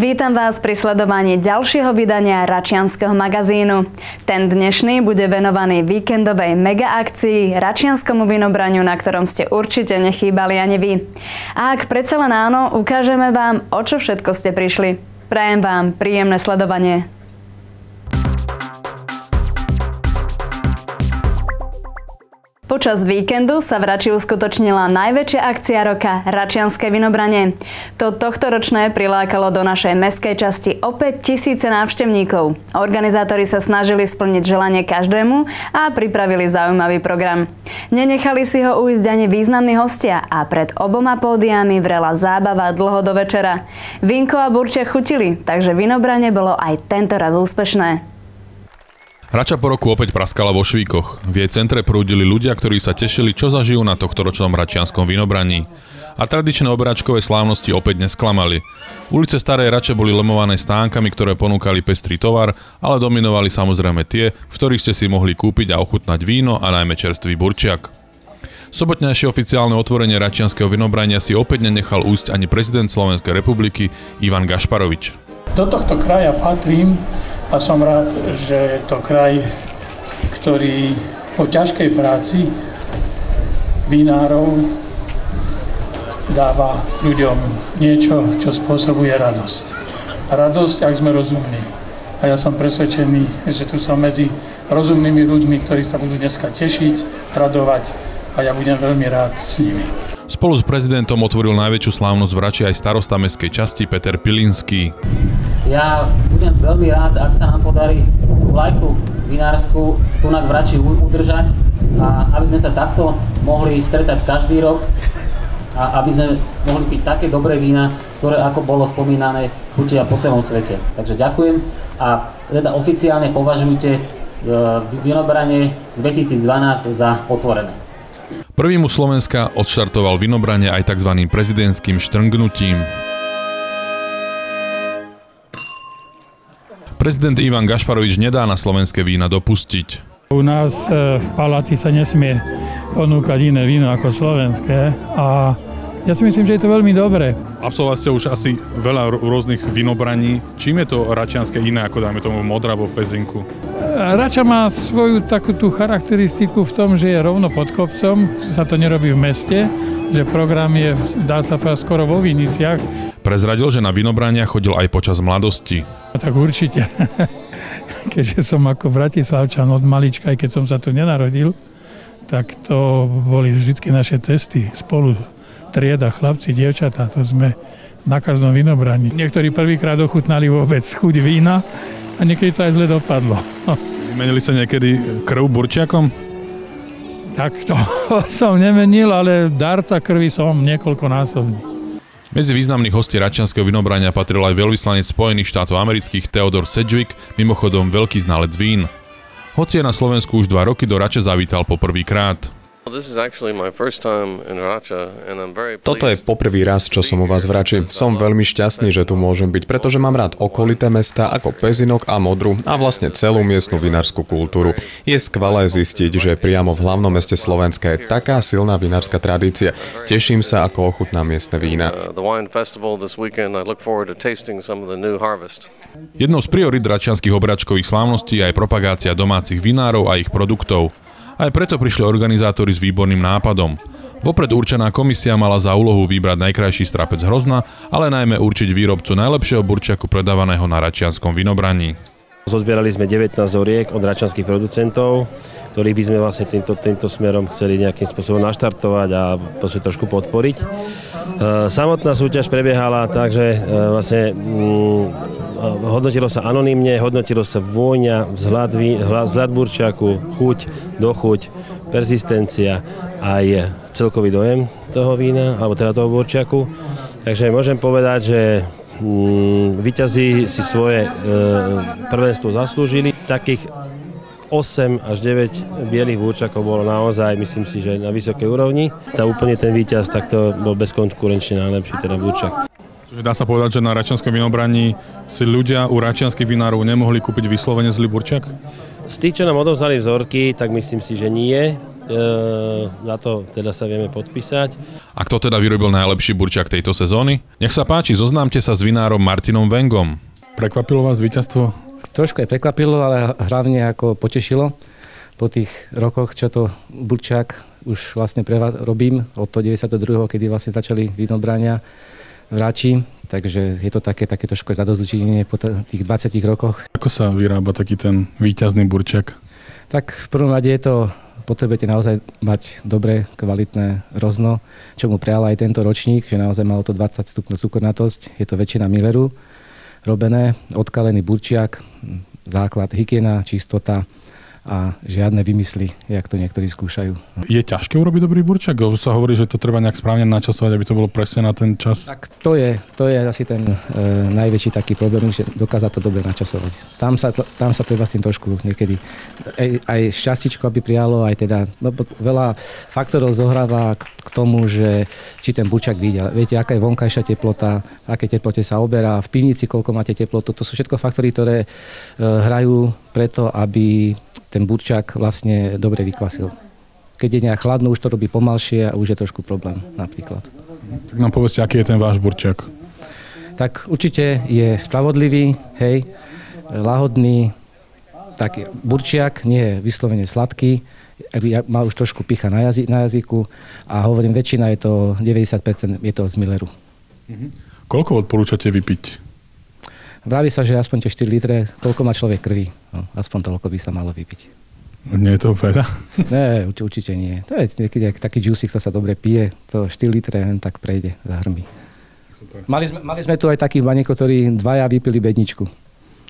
Vítam vás pri sledovaní ďalšieho vydania Račianskeho magazínu. Ten dnešný bude venovaný víkendovej mega akcii Račianskému vinobraniu, na ktorom ste určite nechýbali ani vy. A ak predsa len áno, ukážeme vám, o čo všetko ste prišli. Prajem vám príjemné sledovanie. Počas víkendu sa v Rači uskutočnila najväčšia akcia roka Račianske vinobranie. To tohtoročné prilákalo do našej mestskej časti opäť tisíce návštevníkov. Organizátori sa snažili splniť želanie každému a pripravili zaujímavý program. Nenechali si ho ujsť ani významní hostia a pred oboma pódiami vrela zábava dlho do večera. Vínko a burčia chutili, takže vinobranie bolo aj tento raz úspešné. Rača po roku opäť praskala vo Švíkoch. V jej centre prúdili ľudia, ktorí sa tešili, čo zažijú na tohtoročnom račianskom vinobraní. A tradičné obráčkové slávnosti opäť nesklamali. Ulice Starej Rače boli lemované stánkami, ktoré ponúkali pestrý tovar, ale dominovali samozrejme tie, v ktorých ste si mohli kúpiť a ochutnať víno a najmä čerstvý burčiak. Sobotnejšie oficiálne otvorenie račianskeho vinobrania si opäť nenechal újsť ani prezident Slovenskej republiky Ivan Gašparovič. Do tohto kraja patrím a som rád, že je to kraj, ktorý po ťažkej práci vinárov dáva ľuďom niečo, čo spôsobuje radosť. Radosť, ak sme rozumní. A ja som presvedčený, že tu som medzi rozumnými ľuďmi, ktorí sa budú dneska tešiť, radovať a ja budem veľmi rád s nimi. Spolu s prezidentom otvoril najväčšiu slávnosť v Rači aj starosta mestskej časti Peter Pilinský. Ja budem veľmi rád, ak sa nám podarí tú vlajku vinársku tunak v Rači udržať a aby sme sa takto mohli stretať každý rok a aby sme mohli piť také dobré vína, ktoré, ako bolo spomínané, chutia po celom svete. Takže ďakujem a teda oficiálne považujte vinobranie 2012 za otvorené. Prvým u Slovenska odštartoval vinobranie aj tzv. Prezidentským štrngnutím. Prezident Ivan Gašparovič nedá na slovenské vína dopustiť. U nás v paláci sa nesmie ponúkať iné víno ako slovenské a ja si myslím, že je to veľmi dobré. Absolvovali ste už asi veľa rôznych vinobraní. Čím je to račianske iné ako dajme tomu Modra alebo Pezinku? Rača má svoju takú tú charakteristiku v tom, že je rovno pod kopcom, sa to nerobí v meste, že program je, dá sa povedať, skoro vo Viniciach. Prezradil, že na vinobrania chodil aj počas mladosti. Tak určite. Keďže som ako Bratislavčan od malička, aj keď som sa tu nenarodil, tak to boli vždy naše cesty spolu. Trieda, chlapci, dievčatá, to sme na každom vinobraní. Niektorí prvýkrát ochutnali vôbec chuť vína a niekedy to aj zle dopadlo. Vymenili sa niekedy krv burčiakom? Tak to som nemenil, ale darca krvi som niekoľkonásobný. Medzi významných hostí račianskeho vinobrania patril aj veľvyslanec Spojených štátov amerických Theodore Sedgwick, mimochodom veľký znalec vín. Hoci je na Slovensku už 2 roky, do Rače zavítal po prvýkrát. Toto je poprvý raz, čo som u vás v Rači. Som veľmi šťastný, že tu môžem byť, pretože mám rád okolité mesta ako Pezinok a Modru a vlastne celú miestnu vinárskú kultúru. Je skvelé zistiť, že priamo v hlavnom meste Slovenska je taká silná vinárska tradícia. Teším sa, ako ochutnám miestne vína. Jednou z priorít račianskych obráčkových slávností je aj propagácia domácich vinárov a ich produktov. Aj preto prišli organizátori s výborným nápadom. Vopred určená komisia mala za úlohu vybrať najkrajší strapec hrozna, ale najmä určiť výrobcu najlepšieho burčiaku predávaného na račianskom vinobraní. Zozbierali sme 19 oriek od račianskych producentov, ktorých by sme vlastne týmto smerom chceli nejakým spôsobom naštartovať a trošku podporiť. Samotná súťaž prebiehala tak, že vlastne hodnotilo sa anonymne, hodnotilo sa vôňa, vzhľad burčiaku, chuť, dochuť, persistencia aj celkový dojem toho vína, alebo teda toho burčiaku. Takže môžem povedať, že víťazi si svoje prvenstvo zaslúžili. Takých 8 až 9 bielých burčiakov bolo naozaj, myslím si, že na vysokej úrovni. Úplne ten víťaz, tak to bol bezkonkurenčne najlepší teda burčiak. Dá sa povedať, že na račianskom vinobraní si ľudia u račianskych vinárov nemohli kúpiť vyslovene zlý burčiak? Z tých, čo nám odovzdali vzorky, tak myslím si, že nie. na to teda sa vieme podpísať. A kto teda vyrobil najlepší burčak tejto sezóny? Nech sa páči, zoznámte sa s vinárom Martinom Wengom. Prekvapilo vás víťazstvo? Trošku aj prekvapilo, ale hlavne ako potešilo. Po tých rokoch, čo to burčak už vlastne robím, od toho 92., kedy vlastne začali vinobrania v Rači, takže je to také trošku zadozučinenie po tých 20 rokoch. Ako sa vyrába taký ten víťazný burčak? Tak v prvom rade potrebujete naozaj mať dobré, kvalitné rozno, čo mu prijal aj tento ročník, že naozaj malo to 20 stupňov cukornatosť, je to väčšina Milleru robené, odkalený burčiak, základ hygiena, čistota a žiadne vymysly, jak to niektorí skúšajú. Je ťažké urobiť dobrý burčak? Sa hovorí, že to treba nejak správne načasovať, aby to bolo presne na ten čas? Tak to je asi ten najväčší taký problém, že dokázať to dobre načasovať. Tam sa treba s tým trošku niekedy aj šťastíčko, aby prijalo, aj teda veľa faktorov zohráva k tomu, že či ten burčak vyjde. Viete, aká je vonkajšia teplota, aké teplote sa oberá, v pivnici koľko máte teplotu. To sú všetko faktory, ktoré hrajú preto, aby ten burčak vlastne dobre vykvasil. Keď je nejak chladno, už to robí pomalšie a už je trošku problém napríklad. Tak nám povedzte, aký je ten váš burčak? Tak určite je spravodlivý, hej, lahodný, tak burčiak, nie je vyslovene sladký, má už trošku picha na jazyku a hovorím, väčšina je to, 90% je to z Milleru. Koľko odporúčate vypiť? Vraví sa, že aspoň tie 4 litre, koľko má človek krvi. No, aspoň toľko by sa malo vypiť. Nie je to veľa? Nie, určite nie. To je niekedy taký juicy, kto sa dobre pije, to 4 litre len tak prejde, zahrmí. Mali sme tu aj takých baníkov, ktorí dvaja vypili bedničku.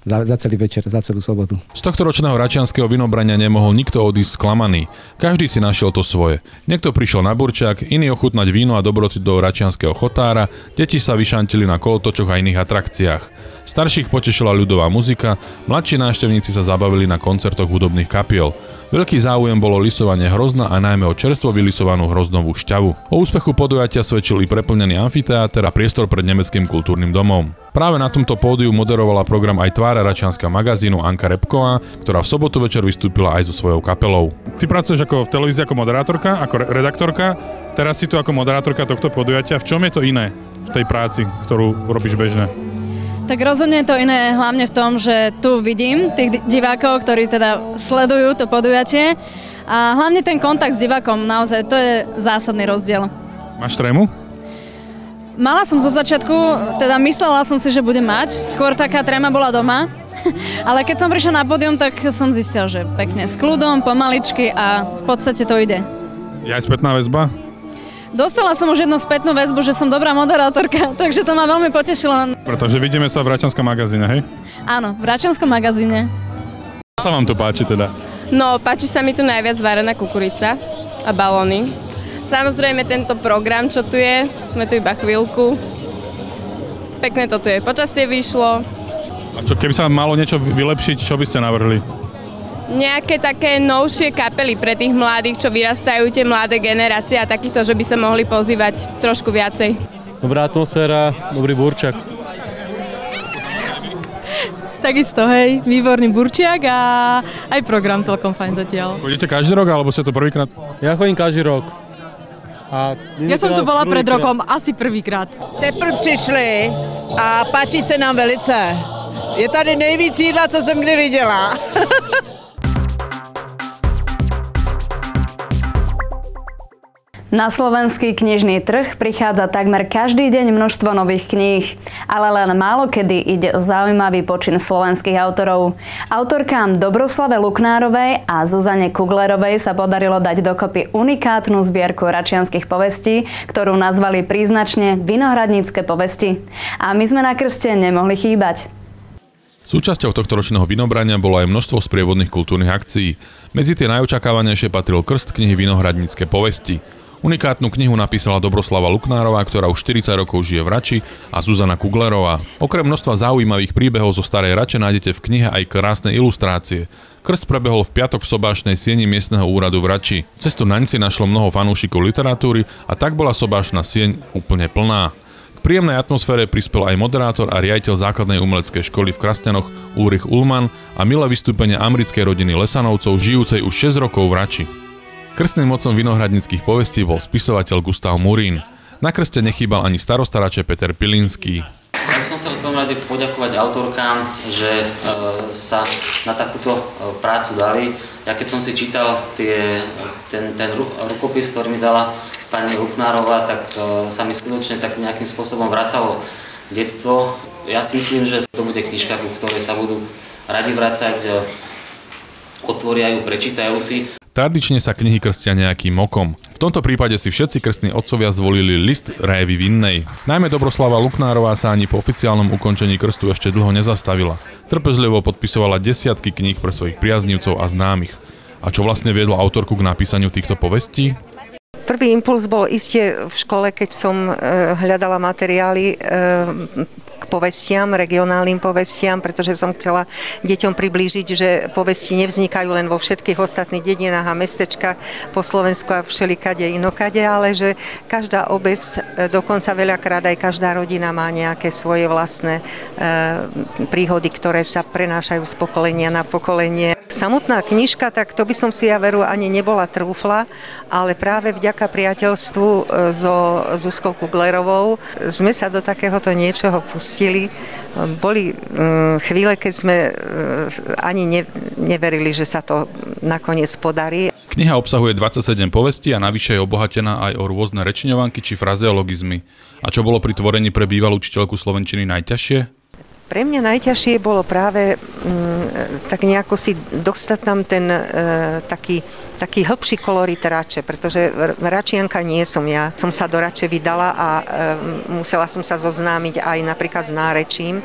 Za celý večer, za celú sobotu. Z tohto ročného račianskeho vinobrania nemohol nikto odísť sklamaný. Každý si našiel to svoje. Niekto prišiel na burčak, iný ochutnať víno a dobroty do račianskeho chotára, deti sa vyšantili na kolotočoch a iných atrakciách. Starších potešila ľudová muzika, mladší návštevníci sa zabavili na koncertoch hudobných kapiel. Veľký záujem bolo lisovanie hrozna a najmä o čerstvo vylisovanú hroznovú šťavu. O úspechu podujatia svedčil i preplnený amfiteáter a priestor pred nemeckým kultúrnym domom. Práve na tomto pódiu moderovala program aj tvára račianska magazínu Anka Repková, ktorá v sobotu večer vystúpila aj so svojou kapelou. Ty pracuješ ako v televízii ako moderátorka, ako redaktorka, teraz si tu ako moderátorka tohto podujatia. V čom je to iné v tej práci, ktorú robíš bežne? Tak rozhodne je to iné hlavne v tom, že tu vidím tých divákov, ktorí teda sledujú to podujatie a hlavne ten kontakt s divákom, naozaj to je zásadný rozdiel. Máš trému? Mala som zo začiatku, teda myslela som si, že budem mať, skôr taká tréma bola doma, ale keď som prišla na pódium, tak som zistil, že pekne s kľudom, pomaličky a v podstate to ide. Je aj spätná väzba? Dostala som už jednu spätnú väzbu, že som dobrá moderátorka, takže to ma veľmi potešilo. Pretože vidíme sa v Račianskom magazíne, hej? Áno, v Račianskom magazíne. Čo sa vám tu páči teda? No, páči sa mi tu najviac varená kukurica a balóny. Samozrejme tento program, čo tu je, sme tu iba chvíľku. Pekné to tu je, počasie vyšlo. A čo, keby sa malo niečo vylepšiť, čo by ste navrhli? Nejaké také novšie kapely pre tých mladých, čo vyrastajú, tie mladé generácie a takýchto, že by sa mohli pozývať trošku viacej. Dobrá atmosféra, dobrý burčak. Takisto, hej, výborný burčiak a aj program celkom fajn zatiaľ. Chodíte každý rok, alebo ste to prvýkrát? Ja chodím každý rok. Ja som tu bola pred rokom asi prvýkrát. Teprve přišli a páči se nám velice. Je tady nejvíc jídla, co jsem kdy viděla. Na slovenský knižný trh prichádza takmer každý deň množstvo nových kníh, ale len málo kedy ide o zaujímavý počin slovenských autorov. Autorkám Dobroslave Luknárovej a Zuzane Kuglerovej sa podarilo dať dokopy unikátnu zbierku račianskych povestí, ktorú nazvali príznačne Vinohradnícke povesti. A my sme na krste nemohli chýbať. Súčasťou tohto ročného vinobrania bolo aj množstvo sprievodných kultúrnych akcií. Medzi tie najočakávanejšie patril krst knihy Vinohradnícke povesti. Unikátnu knihu napísala Dobroslava Luknárová, ktorá už 40 rokov žije v Rači, a Zuzana Kuglerová. Okrem množstva zaujímavých príbehov zo starej Rače nájdete v knihe aj krásne ilustrácie. Krst prebehol v piatok v sobášnej sieni miestneho úradu v Rači. Cestu naň si našlo mnoho fanúšikov literatúry a tak bola sobášna sieň úplne plná. K príjemnej atmosfére prispel aj moderátor a riaditeľ základnej umeleckej školy v Krasňanoch Ulrich Ullmann a milé vystúpenie americkej rodiny Lesanovcov, žijúcej už 6 rokov v Rači. Krstným otcom vinohradnických povestí bol spisovateľ Gustav Murín. Na krste nechýbal ani starosta Rače Peter Pilinský. Ja by som sa v tom rade poďakovať autorkám, že sa na takúto prácu dali. Ja keď som si čítal ten rukopis, ktorý mi dala pani Luknárová, tak sa mi skutočne tak nejakým spôsobom vracalo detstvo. Ja si myslím, že to bude knižka, ku ktorej sa budú radi vracať, otvoria ju, prečítajú si. Tradične sa knihy krstia nejakým okom. V tomto prípade si všetci krstní otcovia zvolili list révy vinnej. Najmä Dobroslava Luknárová sa ani po oficiálnom ukončení krstu ešte dlho nezastavila. Trpezlivo podpisovala desiatky kníh pre svojich priaznivcov a známych. A čo vlastne viedlo autorku k napísaniu týchto povestí? Prvý impuls bol iste v škole, keď som hľadala materiály k povestiam, regionálnym povestiam, pretože som chcela deťom priblížiť, že povesti nevznikajú len vo všetkých ostatných dedinách a mestečkách po Slovensku a všelikade inokade, ale že každá obec, dokonca veľakrát aj každá rodina má nejaké svoje vlastné príhody, ktoré sa prenášajú z pokolenia na pokolenie. Samotná knižka, tak to by som si ja veru ani nebola trúfla, ale práve vďaka priateľstvu so Zuzkou Kuglerovou sme sa do takéhoto niečoho pustili. Boli chvíle, keď sme ani neverili, že sa to nakoniec podarí. Kniha obsahuje 27 povestí a navyše je obohatená aj o rôzne rečňovanky či frazeologizmy. A čo bolo pri tvorení pre bývalú učiteľku slovenčiny najťažšie? Pre mňa najťažšie bolo práve tak nejako si dostať tam ten taký hĺbší kolorit Rače, pretože račianka nie som ja. Som sa do Rače vydala a musela som sa zoznámiť aj napríklad s nárečím.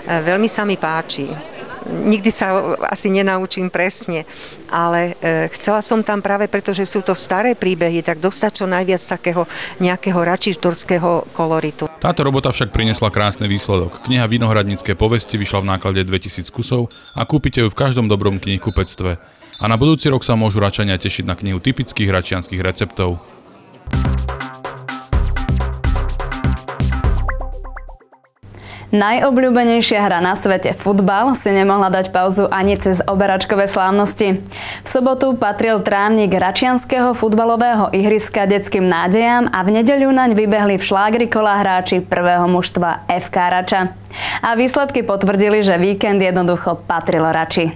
Veľmi sa mi páči. Nikdy sa asi nenaučím presne, ale chcela som tam práve, pretože sú to staré príbehy, tak dostať čo najviac takého nejakého račištorského koloritu. Táto robota však priniesla krásny výsledok. Kniha Vinohradnícke povesti vyšla v náklade 2000 kusov a kúpite ju v každom dobrom knihkupectve. A na budúci rok sa môžu Račania tešiť na knihu typických račianskych receptov. Najobľúbenejšia hra na svete, futbal, si nemohla dať pauzu ani cez oberačkové slávnosti. V sobotu patril trávnik račianskeho futbalového ihriska detským nádejam a v nedeľu naň vybehli v šlágri kola hráči prvého mužstva FK Rača. A výsledky potvrdili, že víkend jednoducho patril Rači.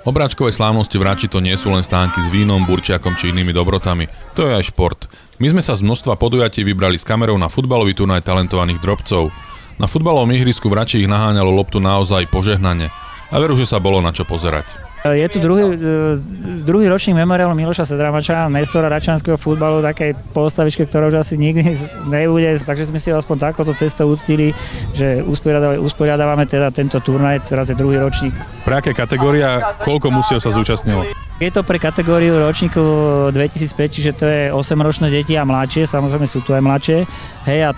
Obráčkové slávnosti v Rači to nie sú len stánky s vínom, burčiakom či inými dobrotami. To je aj šport. My sme sa z množstva podujatí vybrali s kamerou na futbalový turnaj talentovaných drobcov. Na futbalovom ihrisku v Rači ich naháňalo loptu naozaj požehnane. A veru, že sa bolo na čo pozerať. Je tu druhý ročník memoriálu Miloša Sedramača, nestora račianskeho futbalu, takej postavičke, ktorá už asi nikdy nebude. Takže sme si aspoň takúto cestou uctili, že usporiadávame teda tento turnaj, teraz je druhý ročník. Pre aké kategória, koľko mužstiev sa zúčastnilo? Je to pre kategóriu ročníkov 2005, čiže to je 8-ročné deti a mladšie, samozrejme sú tu aj mladšie. Hej, a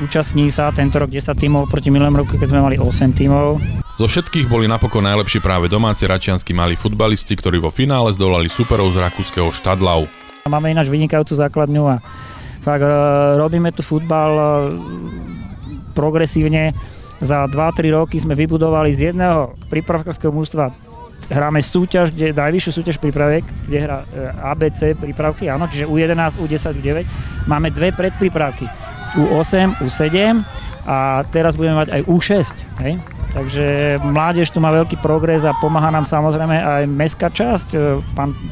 účastní sa tento rok 10 tímov proti minulému roku, keď sme mali 8 tímov. Zo všetkých boli napokon najlepší práve domáci račianski malí futbalisti, ktorí vo finále zdolali superov z rakúskeho Stadlau. Máme ináč vynikajúcu základňu a fakt robíme tu futbal progresívne. Za 2-3 roky sme vybudovali z jedného prípravkárskeho mužstva. Hráme súťaž, kde najvyššiu súťaž prípravek, kde hrá ABC prípravky, áno, čiže U11, U10, U9. Máme dve predprípravky, U8, U7 a teraz budeme mať aj U6, hej? Takže mládež tu má veľký progres a pomáha nám samozrejme aj mestská časť,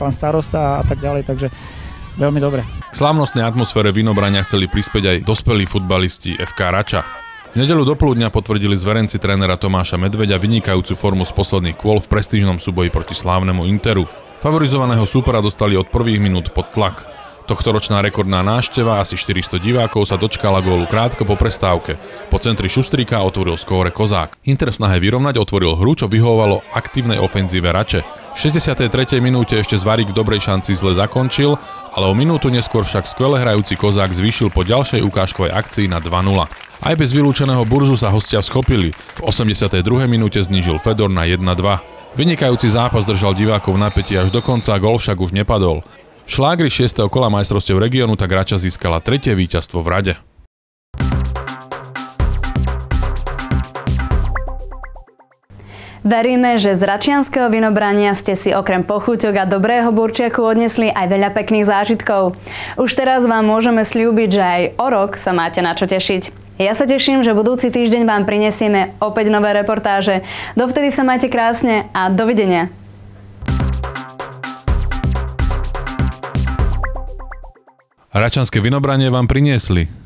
pán starosta a tak ďalej, takže veľmi dobre. V slávnostnej atmosfére Vinobrania chceli prispieť aj dospelí futbalisti FK Rača. V nedeľu dopoludňa potvrdili zverenci trénera Tomáša Medveďa vynikajúcu formu z posledných kôl v prestížnom súboji proti slávnemu Interu. Favorizovaného súpera dostali od prvých minút pod tlak. Tohtoročná rekordná návšteva, asi 400 divákov, sa dočkala gólu krátko po prestávke. Po centri Šustríka otvoril skóre Kozák. Inter v snahe vyrovnať otvoril hru, čo vyhovovalo aktívnej ofenzíve Rače. V 63. minúte ešte Zvarík v dobrej šanci zle zakončil, ale o minútu neskôr však skvele hrajúci Kozák zvýšil po ďalšej ukážkovej akcii na 2-0. Aj bez vylúčeného Burzu sa hostia schopili. V 82. minúte znížil Fedor na 1-2. Vynikajúci zápas držal divákov v napätí až do konca, gól však už nepadol. V šlágri 6. kola majstrovstiev regiónu tak Rača získala 3. víťazstvo v rade. Veríme, že z račianskeho vinobrania ste si okrem pochuťok a dobrého burčiaku odnesli aj veľa pekných zážitkov. Už teraz vám môžeme sľúbiť, že aj o rok sa máte na čo tešiť. Ja sa teším, že budúci týždeň vám prinesieme opäť nové reportáže. Dovtedy sa majte krásne a dovidenia. Račianske vinobranie vám priniesli